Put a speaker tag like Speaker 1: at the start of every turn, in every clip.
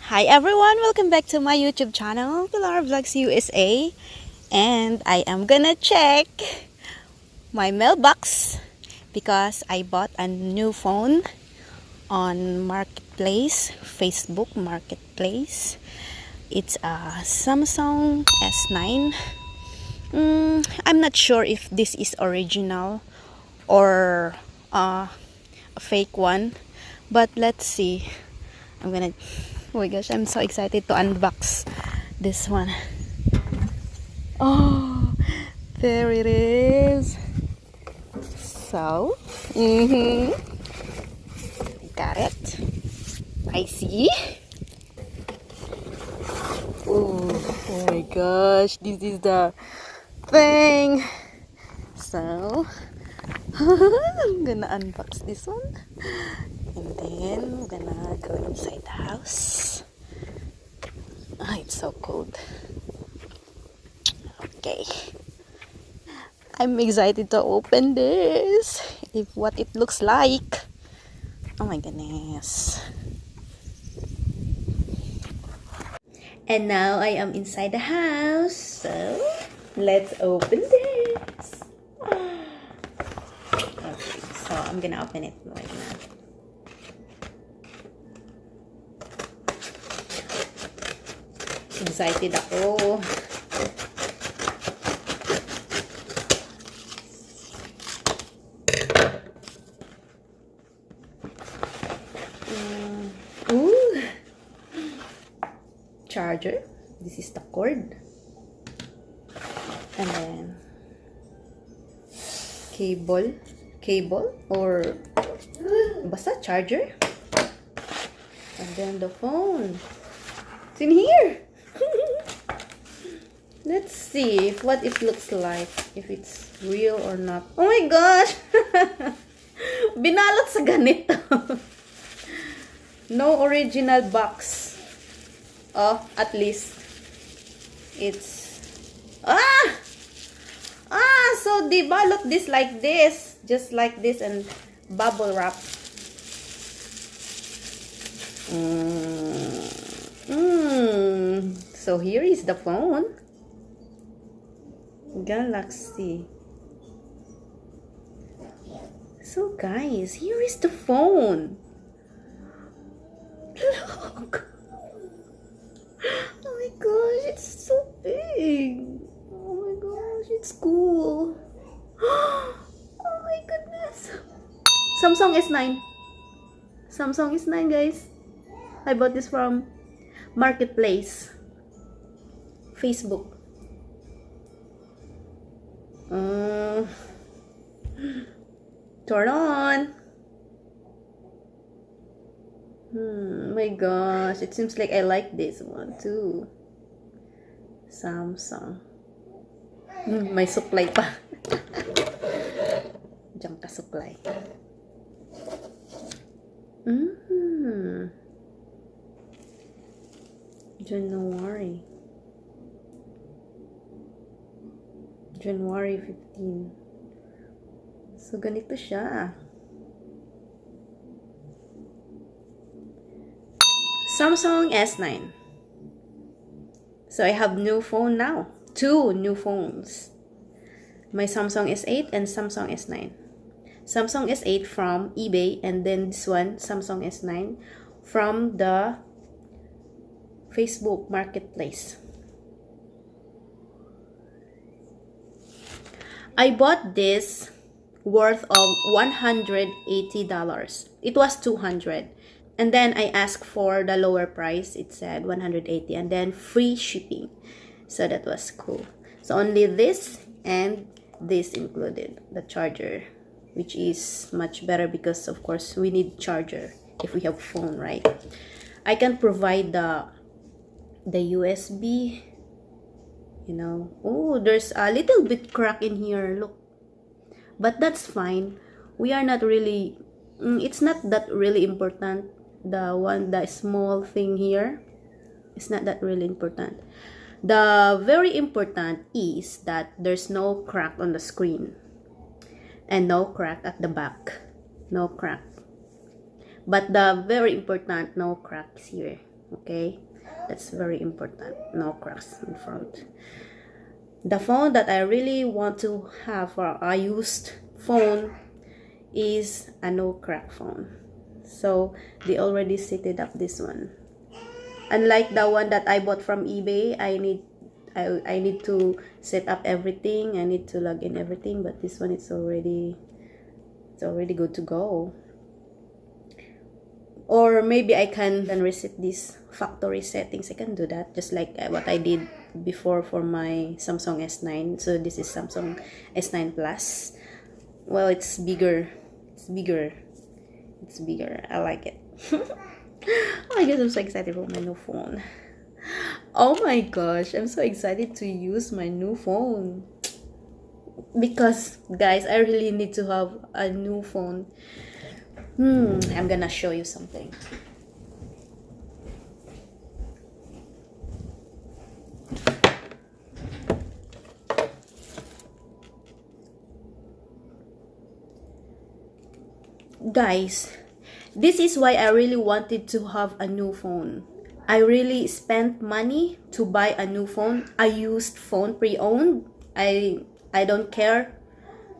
Speaker 1: Hi everyone, welcome back to my YouTube channel, Pilar Vlogs USA. And I am gonna check my mailbox because I bought a new phone on Marketplace, Facebook Marketplace. It's a Samsung S9. I'm not sure if this is original or a fake one, but let's see. I'm gonna, oh my gosh, I'm so excited to unbox this one. Oh, there it is. So, got it. I see. Oh my gosh, this is the thing. So, I'm gonna unbox this one. And then we're gonna go inside the house. Ah, it's so cold. Okay. I'm excited to open this. If what it looks like. Oh my goodness. And now I am inside the house. So let's open this. Okay, so I'm gonna open it right now. Excited ako. Ooh. Charger. This is the cord. And then cable or basta charger. And then the phone. It's in here. Let's see what it looks like, if it's real or not. Oh my gosh! Binalot sa ganito. No original box. Oh, at least it's so they balot this like this, just like this, and bubble wrap. So here is the phone. Galaxy. So guys, here is the phone. Look. Oh my gosh, it's so big. Oh my gosh, it's cool. Oh my goodness. Samsung S9. Samsung S9, guys. I bought this from Marketplace. Facebook. Turn on. My gosh, it seems like I like this one too. Samsung. May supply pa. Diyan ka supply. January 15. So ganito siya. Samsung S9. So I have new phone now. Two new phones. My Samsung S8 and Samsung S9. Samsung S8 from eBay, and then this one, Samsung S9 from the Facebook Marketplace. I bought this worth of $180. It was $200. And then I asked for the lower price. It said $180 and then free shipping. So that was cool. So only this and this included, the charger, which is much better because of course we need charger if we have phone, right? I can provide the USB, you know. Oh, there's a little bit crack in here, look. But that's fine. We are not really, it's not that really important. The small thing here is not that really important. The very important is that there's no crack on the screen and no crack at the back. No crack. But the very important, no cracks here. Okay, that's very important. No cracks in front. The phone that I really want to have for a used phone is a no crack phone. So they already set up this one. Unlike the one that I bought from eBay, I need to set up everything. I need to log in everything, but this one it's already good to go. Or maybe I can reset these factory settings. I can do that, just like what I did before for my Samsung S9. So this is Samsung S9 Plus. Well, it's bigger. I like it. Oh my gosh, I'm so excited for my new phone. Oh my gosh, I'm so excited to use my new phone. Because guys, I really need to have a new phone. I'm gonna show you something. Guys, this is why I really wanted to have a new phone. I really spent money to buy a new phone, a used phone, pre-owned. I don't care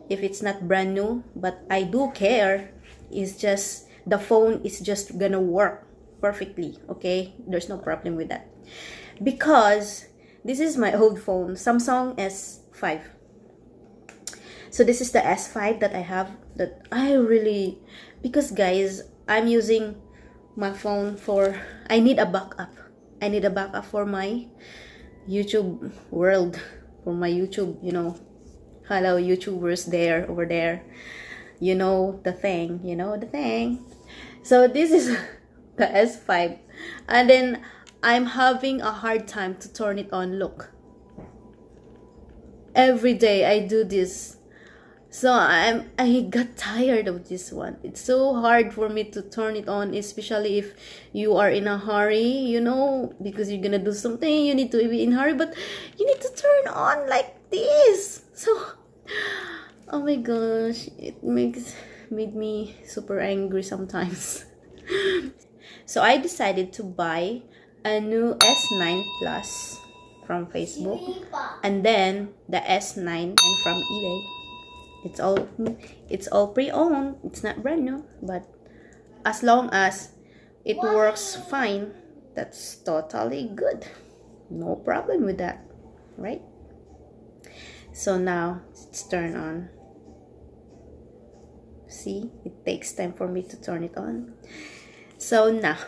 Speaker 1: if it's not brand new, but I do care. It's just the phone is just gonna work perfectly. Okay, there's no problem with that, because this is my old phone, Samsung S5. So this is the S5 that I have, that I really, because guys, I'm using my phone for, I need a backup. I need a backup for my YouTube world, for my YouTube, you know. Hello YouTubers there, over there. You know the thing, So this is the S5. And then I'm having a hard time to turn it on. Look. Every day I do this. So I got tired of this one. It's so hard for me to turn it on, especially if you are in a hurry, you know, because you're gonna do something, you need to be in a hurry, but you need to turn on like this. So, oh my gosh, it made me super angry sometimes. So I decided to buy a new S9 Plus from Facebook, and then the S9 from eBay. It's all pre-owned. It's not brand new, but as long as it works fine, that's totally good. No problem with that, right? So now it's turned on. See, it takes time for me to turn it on. So now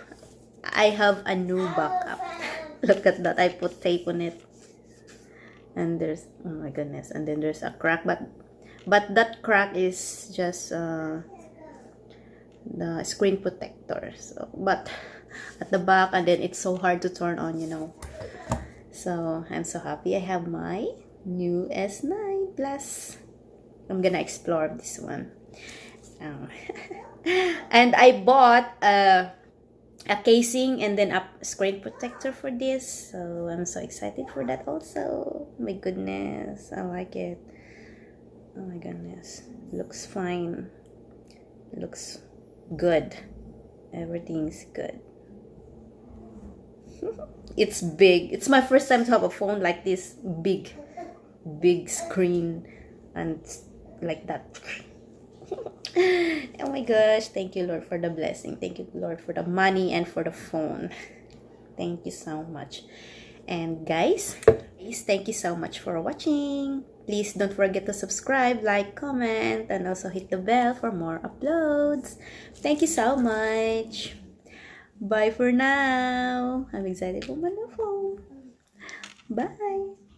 Speaker 1: I have a new backup. Look at that, I put tape on it, and there's, oh my goodness, and then there's a crack, but that crack is just the screen protector. So, but at the back, and then it's so hard to turn on, you know. So I'm so happy I have my new S9 Plus. I'm gonna explore this one. And I bought a casing and then a screen protector for this. So I'm so excited for that also. My goodness, I like it. Oh my goodness, it looks fine. It looks good. Everything's good. It's big. It's my first time to have a phone like this, big screen and like that. Oh my gosh, thank you Lord for the blessing. Thank you Lord for the money and for the phone. Thank you so much. And guys, please, thank you so much for watching. Please don't forget to subscribe, like, comment, and also hit the bell for more uploads. Thank you so much. Bye for now. I'm excited for my new phone. Bye.